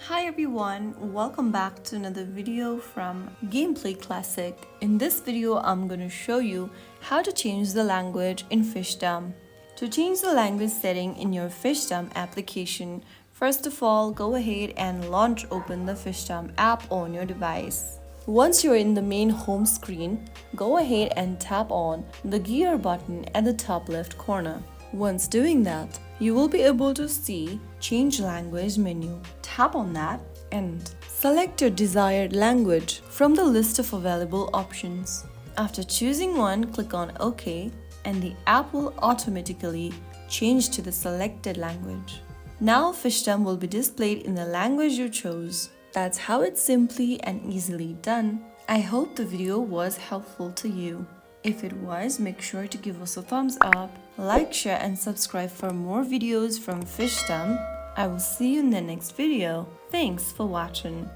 Hi everyone, welcome back to another video from Gameplay Classic. In this video, I'm going to show you how to change the language in Fishdom. To change the language setting in your Fishdom application, first of all, go ahead and open the Fishdom app on your device. Once you're in the main home screen, go ahead and tap on the gear button at the top left corner. Once doing that, you will be able to see Change Language menu. Tap on that and select your desired language from the list of available options. After choosing one, click on OK and the app will automatically change to the selected language. Now Fishdom will be displayed in the language you chose. That's how it's simply and easily done. I hope the video was helpful to you. If it was, make sure to give us a thumbs up, like, share and subscribe for more videos from Fishdom. I will see you in the next video. Thanks for watching.